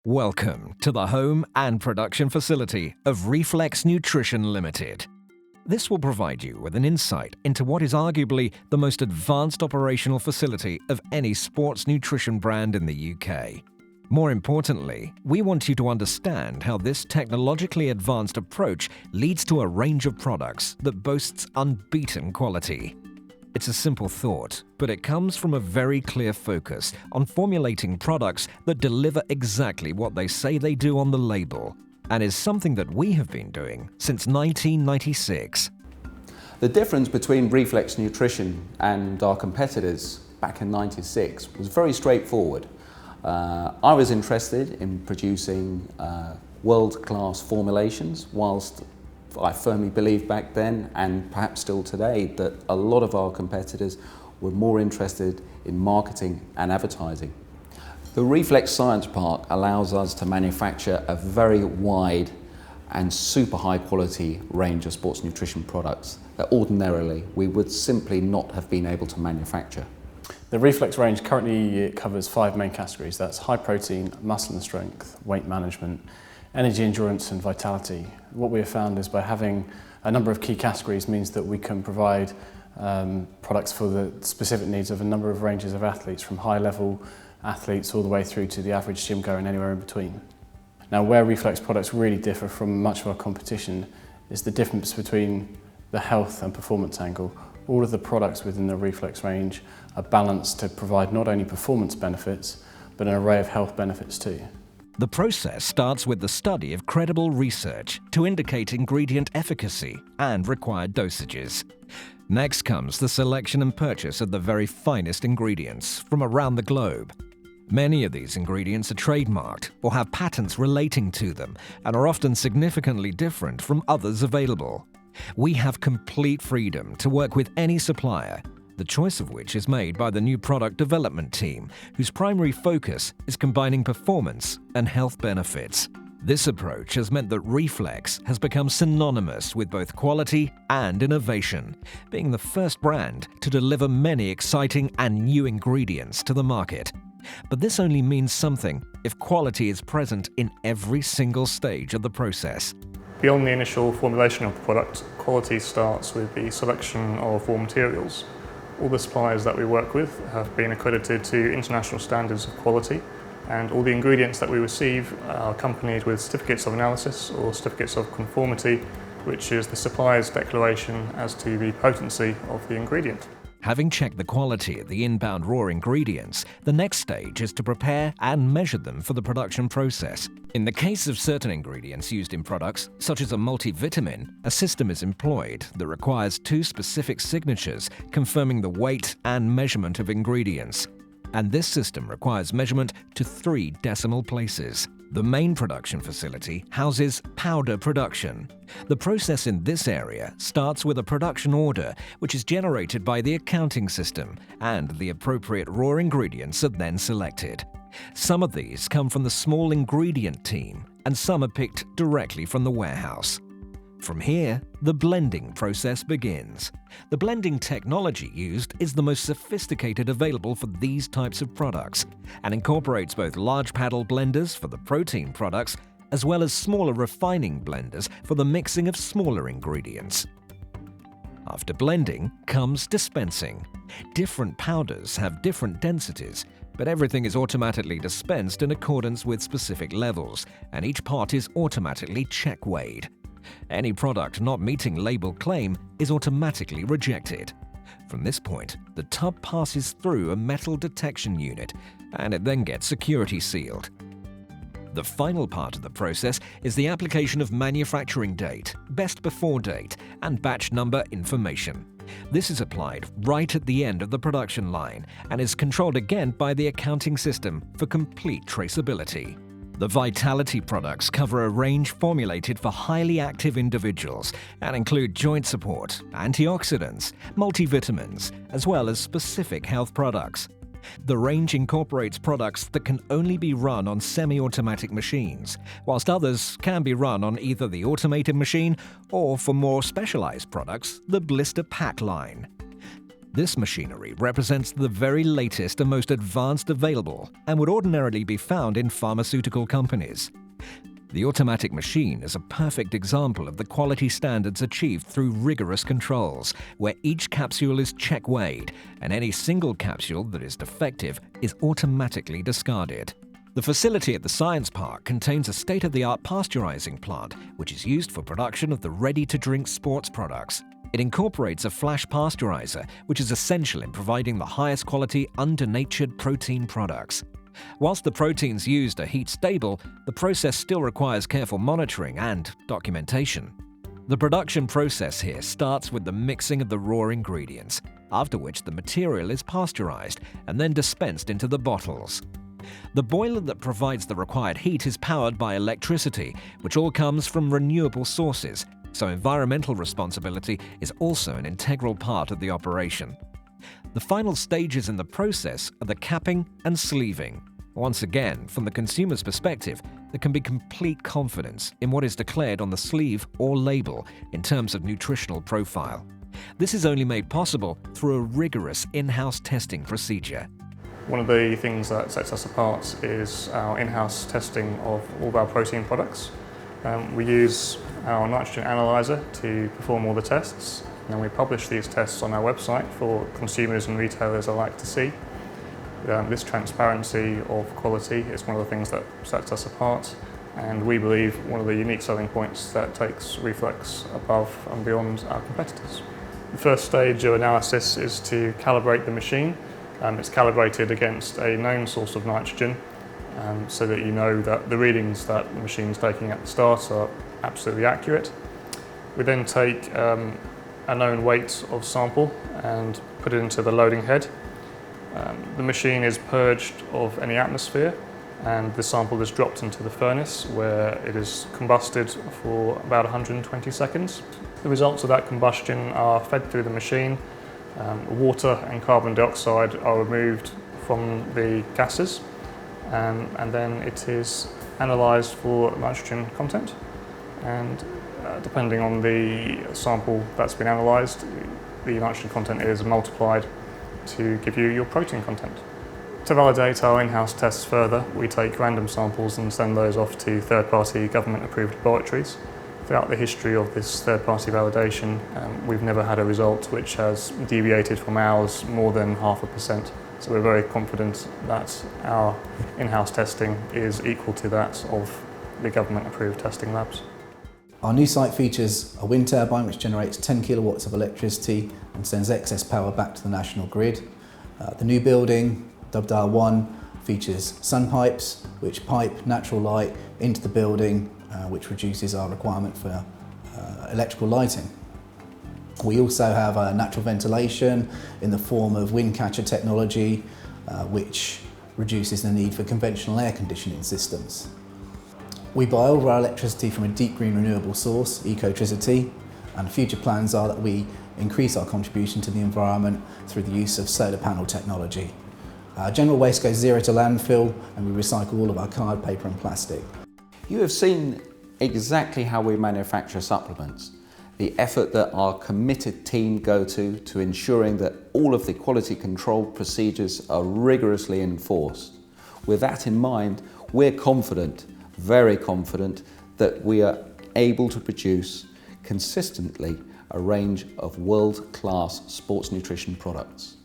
Welcome to the home and production facility of Reflex Nutrition Limited. This will provide you with an insight into what is arguably the most advanced operational facility of any sports nutrition brand in the UK. More importantly, we want you to understand how this technologically advanced approach leads to a range of products that boasts unbeaten quality. It's a simple thought, but it comes from a very clear focus on formulating products that deliver exactly what they say they do on the label, and is something that we have been doing since 1996. The difference between Reflex Nutrition and our competitors back in '96 was very straightforward. I was interested in producing world-class formulations, whilst I firmly believed back then, and perhaps still today, that a lot of our competitors were more interested in marketing and advertising. The Reflex Science Park allows us to manufacture a very wide and super high quality range of sports nutrition products that ordinarily we would simply not have been able to manufacture. The Reflex range currently covers 5 main categories. That's high protein, muscle and strength, weight management, energy, endurance and vitality. What we have found is by having a number of key categories means that we can provide products for the specific needs of a number of ranges of athletes, from high level athletes all the way through to the average gym goer and anywhere in between. Now, where Reflex products really differ from much of our competition is the difference between the health and performance angle. All of the products within the Reflex range are balanced to provide not only performance benefits, but an array of health benefits too. The process starts with the study of credible research to indicate ingredient efficacy and required dosages. Next comes the selection and purchase of the very finest ingredients from around the globe. Many of these ingredients are trademarked or have patents relating to them and are often significantly different from others available. We have complete freedom to work with any supplier, the choice of which is made by the new product development team, whose primary focus is combining performance and health benefits. This approach has meant that Reflex has become synonymous with both quality and innovation, being the first brand to deliver many exciting and new ingredients to the market. But this only means something if quality is present in every single stage of the process. Beyond the initial formulation of the product, quality starts with the selection of raw materials. All the suppliers that we work with have been accredited to international standards of quality, and all the ingredients that we receive are accompanied with certificates of analysis or certificates of conformity, which is the supplier's declaration as to the potency of the ingredient. Having checked the quality of the inbound raw ingredients, the next stage is to prepare and measure them for the production process. In the case of certain ingredients used in products, such as a multivitamin, a system is employed that requires 2 specific signatures confirming the weight and measurement of ingredients. And this system requires measurement to 3 decimal places. The main production facility houses powder production. The process in this area starts with a production order, which is generated by the accounting system, and the appropriate raw ingredients are then selected. Some of these come from the small ingredient team, and some are picked directly from the warehouse. From here, the blending process begins. The blending technology used is the most sophisticated available for these types of products, and incorporates both large paddle blenders for the protein products, as well as smaller refining blenders for the mixing of smaller ingredients. After blending comes dispensing. Different powders have different densities, but everything is automatically dispensed in accordance with specific levels, and each part is automatically check-weighed. Any product not meeting label claim is automatically rejected. From this point, the tub passes through a metal detection unit, and it then gets security sealed. The final part of the process is the application of manufacturing date, best before date, and batch number information. This is applied right at the end of the production line and is controlled again by the accounting system for complete traceability. The Vitality products cover a range formulated for highly active individuals and include joint support, antioxidants, multivitamins, as well as specific health products. The range incorporates products that can only be run on semi-automatic machines, whilst others can be run on either the automated machine or, for more specialized products, the blister pack line. This machinery represents the very latest and most advanced available and would ordinarily be found in pharmaceutical companies. The automatic machine is a perfect example of the quality standards achieved through rigorous controls, where each capsule is check-weighed and any single capsule that is defective is automatically discarded. The facility at the Science Park contains a state-of-the-art pasteurizing plant, which is used for production of the ready-to-drink sports products. It incorporates a flash pasteurizer, which is essential in providing the highest quality undenatured protein products. Whilst the proteins used are heat stable, the process still requires careful monitoring and documentation. The production process here starts with the mixing of the raw ingredients, after which the material is pasteurized and then dispensed into the bottles. The boiler that provides the required heat is powered by electricity, which all comes from renewable sources, so environmental responsibility is also an integral part of the operation. The final stages in the process are the capping and sleeving. Once again, from the consumer's perspective, there can be complete confidence in what is declared on the sleeve or label in terms of nutritional profile. This is only made possible through a rigorous in-house testing procedure. One of the things that sets us apart is our in-house testing of all of our protein products. We use our nitrogen analyzer to perform all the tests, and then we publish these tests on our website for consumers and retailers alike to see. This transparency of quality is one of the things that sets us apart, and we believe one of the unique selling points that takes Reflex above and beyond our competitors. The first stage of analysis is to calibrate the machine. It's calibrated against a known source of nitrogen, so that you know that the readings that the machine is taking at the start are absolutely accurate. We then take a known weight of sample and put it into the loading head. The machine is purged of any atmosphere, and the sample is dropped into the furnace where it is combusted for about 120 seconds. The results of that combustion are fed through the machine. Water and carbon dioxide are removed from the gases, and then it is analysed for nitrogen content, and depending on the sample that's been analysed, the nitrogen content is multiplied to give you your protein content. To validate our in-house tests further, we take random samples and send those off to third-party government-approved laboratories. Throughout the history of this third-party validation, we've never had a result which has deviated from ours more than 0.5%. So we're very confident that our in-house testing is equal to that of the government-approved testing labs. Our new site features a wind turbine which generates 10 kilowatts of electricity and sends excess power back to the national grid. The new building, dubbed R1, features sun pipes which pipe natural light into the building, which reduces our requirement for electrical lighting. We also have natural ventilation in the form of wind catcher technology, which reduces the need for conventional air conditioning systems. We buy all of our electricity from a deep green renewable source, Ecotricity, and future plans are that we increase our contribution to the environment through the use of solar panel technology. General waste goes zero to landfill, and we recycle all of our card, paper and plastic. You have seen exactly how we manufacture supplements, the effort that our committed team go to ensuring that all of the quality control procedures are rigorously enforced. With that in mind, we're confident, very confident, that we are able to produce consistently a range of world-class sports nutrition products.